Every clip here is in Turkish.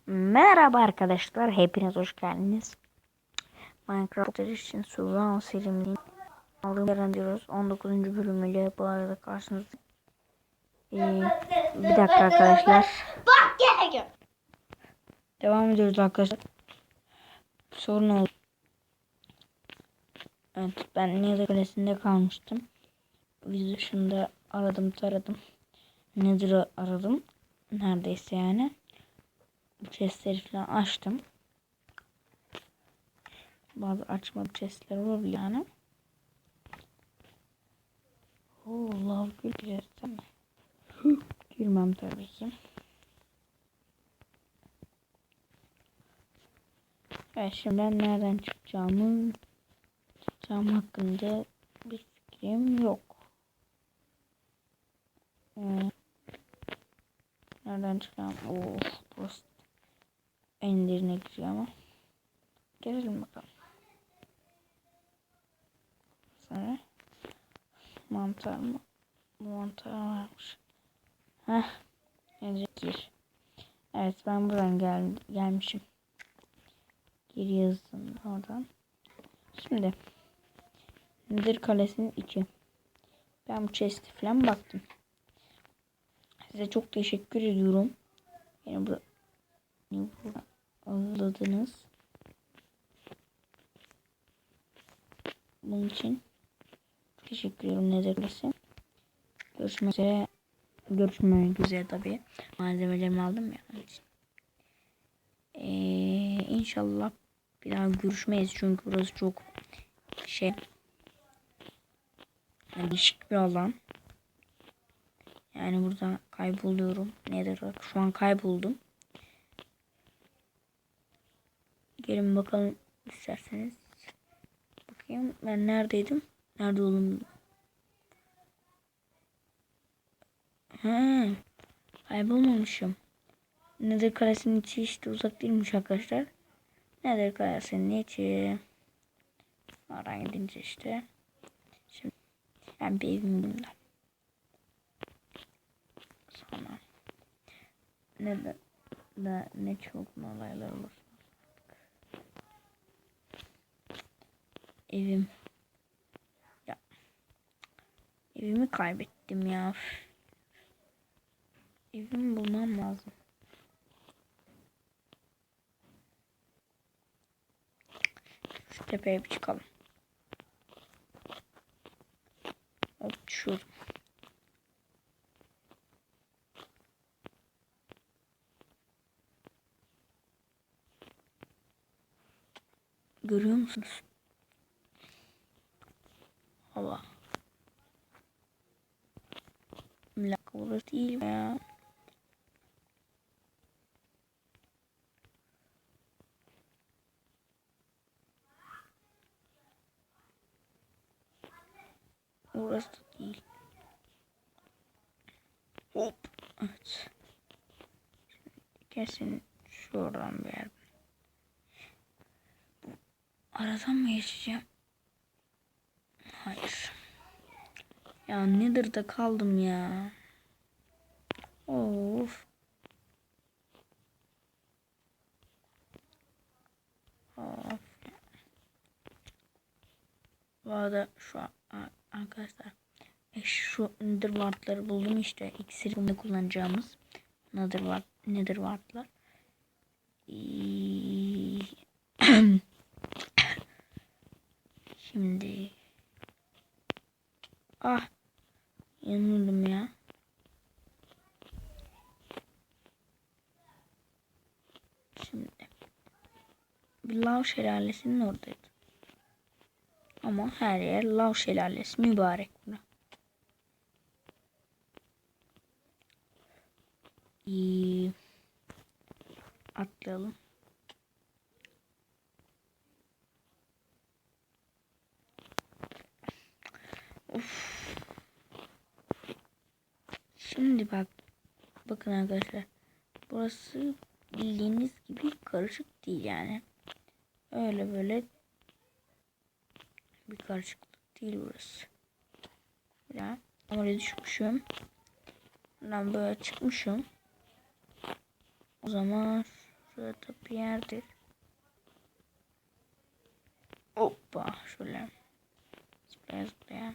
Merhaba arkadaşlar, hepiniz hoş geldiniz. Minecraft için Survival serimizin aldığım diyoruz. 19. bölümüyle bu arada karşınızda. Bir dakika arkadaşlar. Bak gel. Devam ediyoruz arkadaşlar. Sorun oldu. Evet, ben Nether Kulesi'nde kalmıştım. Biz dışında aradım taradım. Nether'ı aradım. Neredeyse yani. Bu chestleri falan açtım. Bazı açmalı chestler olabilir yani. Lav gireceğiz değil mi? Girmem tabii ki. Evet, şimdi ben nereden çıkacağım hakkında bir fikrim yok. Nereden çıkacağım? Burası en derine gidiyor ama. Gelelim bakalım. Sonra mantar mı? Bu mantar varmış. Gir. Evet, ben buradan gelmişim. Geri yazdım oradan. Şimdi Nether Kalesi'nin içi. Ben bu chest'e falan baktım. Size çok teşekkür ediyorum. Yani burada anladınız. Bunun için çok teşekkür ederim Nether Kalesi. Görüşmek üzere tabii. Malzemelerimi aldım ya. İnşallah bir daha görüşmeyiz çünkü burası çok değişik bir alan. Yani burada kayboluyorum. Nedir? Şu an kayboldum. Gelin bakalım isterseniz. Bakayım ben neredeydim? Nerede oldum? Kaybolmamışım. Nether Kalesi'nin içi işte uzak değilmiş arkadaşlar. Nether Kalesi'nin içi. Oradan gidince işte. Şimdi ben bir evim buldum. Sonra ne çok olaylar olur. Evim. Ya. Evimi kaybettim ya. Evimi bulmam lazım. Şu tepeye bir çıkalım. Hop düşüyorum. Görüyor musunuz? Hava. Bir dakika, burası değil ya. Burası da değil. Hop. Evet. Kesin şuradan bir yer. Aradan mı geçeceğim? Hayır. Ya Nether'da kaldım ya. Of. Of. Bu arada şu an arkadaşlar şu Nether wardları buldum işte. İksir bunu kullanacağımız Nether wardlar. Şimdi yanıldım ya. Şimdi bir lav şelalesinin oradaydı. Ama her yer lav şelalesi mübarek buna. Atlayalım. Of. Şimdi bakın arkadaşlar. Burası bildiğiniz gibi karışık değil yani. Öyle böyle bir karışıklık değil burası. Ya oraya düşmüşüm. Ben böyle çıkmışım. O zaman Burada bir yerdir. Hoppa şöyle. Zıplaya zıplaya.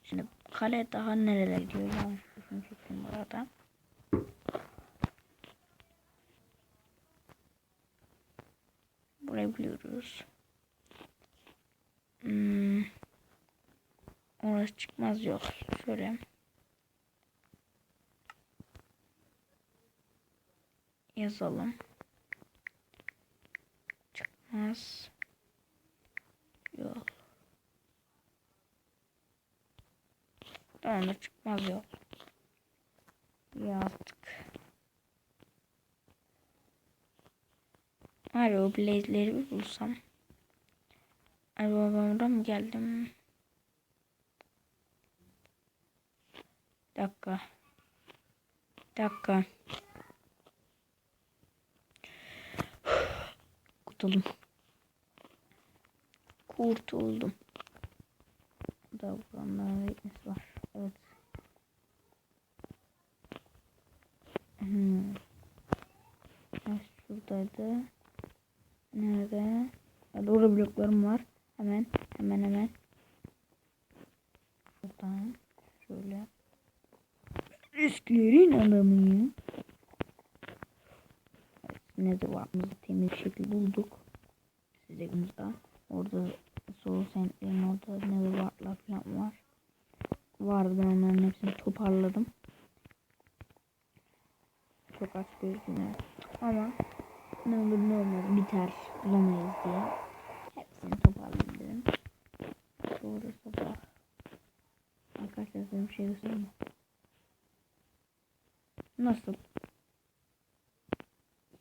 Şimdi kale daha nerelere gidiyor? Yanlış düşünmüştüm bu arada. Burayı biliyoruz. Orası çıkmaz yok. Şöyle. Yazalım. Çıkmaz. Yok. Tamam, çıkmaz yok. Yazdık. Hadi o blaze'leri bir bulsam. Ay babamdan mı geldim? Dakika. Dakika. Kurtuldum. Kurtuldum. Da buranın bitmesi var. Evet. Evet, şuradaydı. Nerede? Doğru bloklarım var. Hemen. Buradan şöyle. Risklerin adamıyım. Evet, ne de varımızı temiz bir şekilde bulduk. Size burada. Orada Soul Saint'lerin orada ne de varlar falan var. Vardı, ben onların hepsini toparladım. Çok aç gözüküyor. Ama ne olur ne olmaz biter bulamayız diye. Hepsini toparladım dedim. Doğru sabah. Arkadaşlar size bir şey göstereyim mi? Nasıl?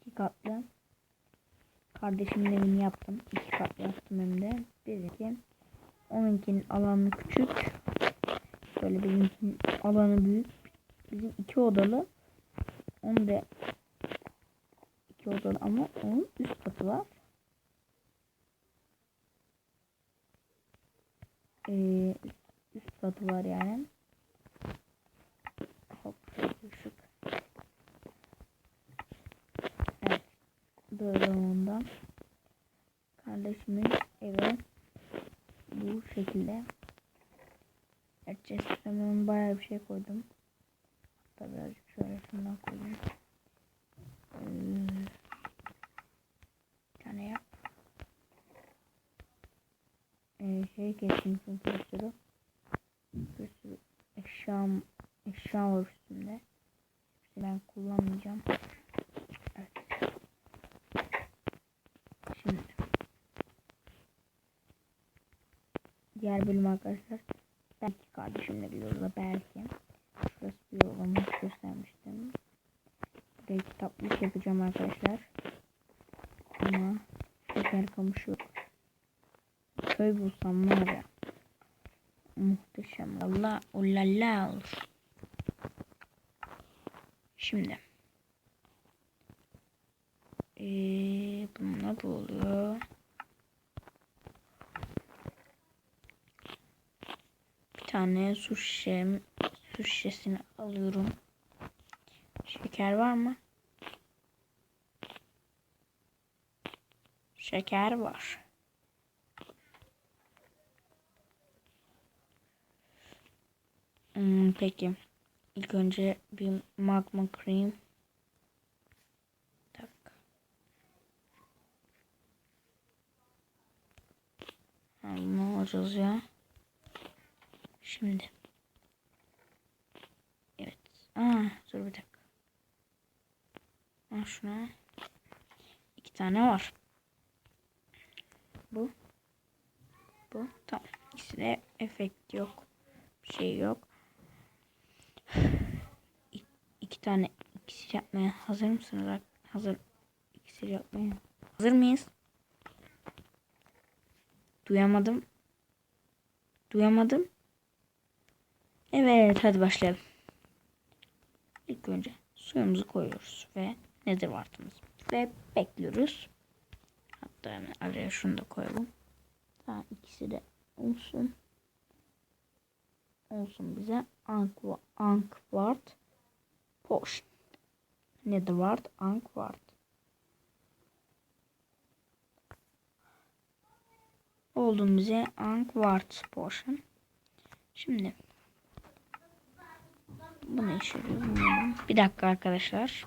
2 katlı. Kardeşimin evini yaptım. 2 katlı yaptım hem de. Bizimki. Onunkinin alanı küçük. Böyle bizimkinin alanı büyük. Bizim 2 odalı. Onun da 2 odalı ama onun üst katı var. Üst katı var yani. Hop ışık. Evet. Böyle ondan. Kardeşimin evi bu şekilde. Evet, chest'e bayağı bir şey koydum. Hatta birazcık şöyle şundan koydum. Bir tane yap. Şey kestim çünkü bir sürü eşya var üstümde. Ben kullanmayacağım. Evet. Şimdi diğer bölüm arkadaşlar. Belki kardeşimle bir yolda belki. Şurası bir yol, onu göstermiştim. Buraya kitaplık yapacağım arkadaşlar. Ama şeker kamışı yok. Köy bulsam var ya. Muhteşem. Allah ulala olur. Şimdi. Bunlar bu oluyor. Bir tane su şişesini alıyorum. Şeker var mı? Şeker var. Peki. İlk önce bir magma cream. Tak. Ne olacağız ya? Şimdi. Evet. Dur bir dakika. Şuna. 2 tane var. Bu. Tamam. İkisine efekt yok. Bir şey yok. 2 tane iksir yapmaya hazır mısınız? Hazır. İksir yapmaya. Hazır mıyız? Duyamadım. Evet, hadi başlayalım. İlk önce suyumuzu koyuyoruz ve nedir vartımız ve bekliyoruz. Hatta hemen araya şunu da koyalım. Tamam, ikisi de olsun. Bize Ankwart Potion. Netherwart Ankwart. oldu bize Quartz Potion. Şimdi bu ne işe yarıyor bilmiyorum. Bir dakika arkadaşlar.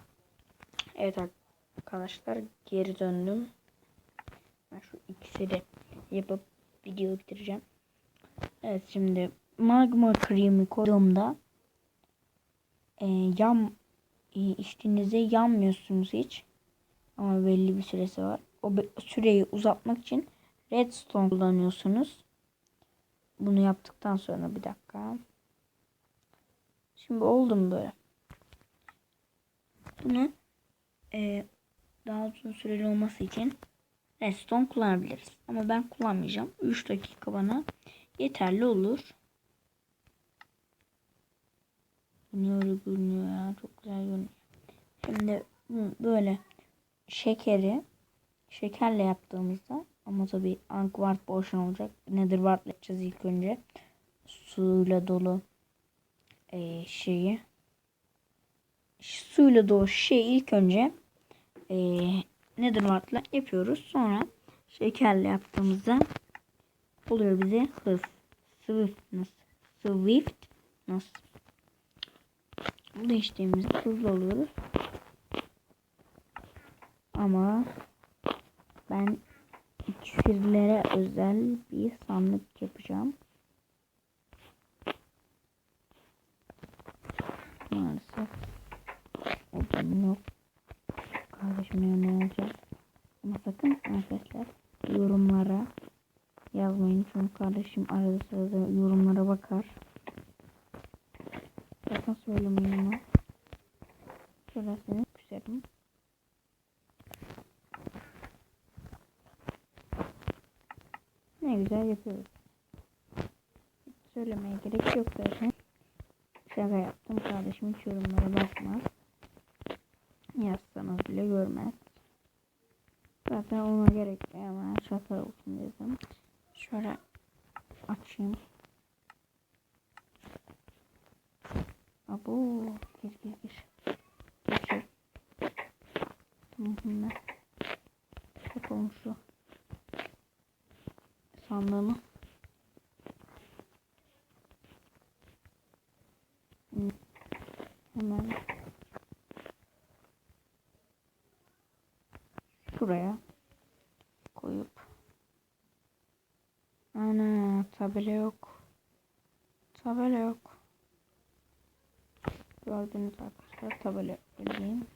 Evet arkadaşlar geri döndüm. Ben şu ikisi de yapıp video bitireceğim. Evet şimdi magma cream'i koyduğumda içtiğinizde yanmıyorsunuz hiç. Ama belli bir süresi var. O süreyi uzatmak için redstone kullanıyorsunuz. Bunu yaptıktan sonra bir dakika. Şimdi oldum böyle. Bunu daha uzun süreli olması için redstone kullanabiliriz. Ama ben kullanmayacağım. 3 dakika bana yeterli olur. Niye öyle görünüyor ya? Çok güzel görünüyor. Şimdi böyle şekerle yaptığımızda ama tabii Quartz Potion olacak. Netherwart yapacağız ilk önce. Suyla dolu suyla dolu ilk önce Netherwart'la yapıyoruz. Sonra şekerle yaptığımızda oluyor bize Swiftness. Bu da içtiğimizde hızlı oluyoruz. Ama ben iksirlere özel bir sandık yapacağım. Maalesef o benim yok. Kardeşim ne olacak? Ama sakın arkadaşlar yorumlara yazmayın. Çünkü kardeşim arada sırada yorumlara bakar. Sakın söylemeyin ama. Söylerseniz küserim. Ne güzel yapıyoruz. Hiç söylemeye gerek yok zaten. Şaka yaptım. Kardeşim hiç yorumlara bakmaz. Yazsanız bile görmez. Zaten ona gerek yok ama şaka olsun dedim. Şöyle açayım. Abo, gir. Geçir. Tamam. Yapalım şu sandığımı. Hemen şuraya koyup ana tabela yok. Gördüğünüz arkadaşlar tabela yok bildiğin.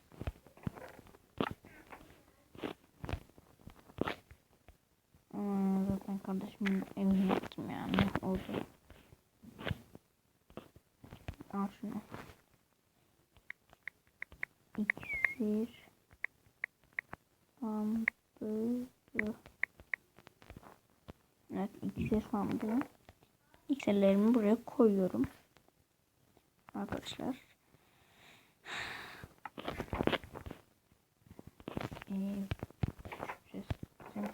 Ama zaten kardeşimin evini yaptım yani oldu. Al şunu. İksir sandığı. Evet iksir sandığı. İksirlerimi buraya koyuyorum. Arkadaşlar.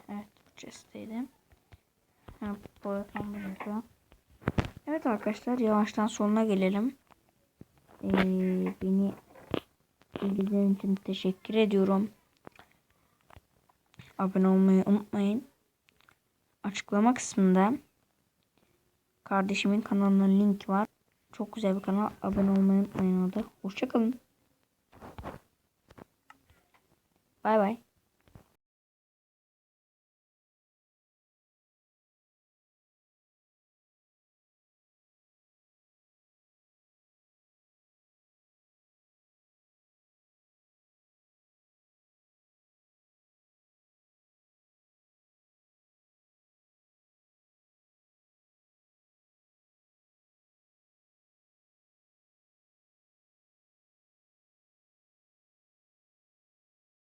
Evet chest'teydim. Evet arkadaşlar yavaştan sonuna gelelim. Beni ilgileriniz için teşekkür ediyorum. Abone olmayı unutmayın. Açıklama kısmında kardeşimin kanalının linki var. Çok güzel bir kanal. Abone olmayı unutmayın orada. Hoşça kalın. Bay bay.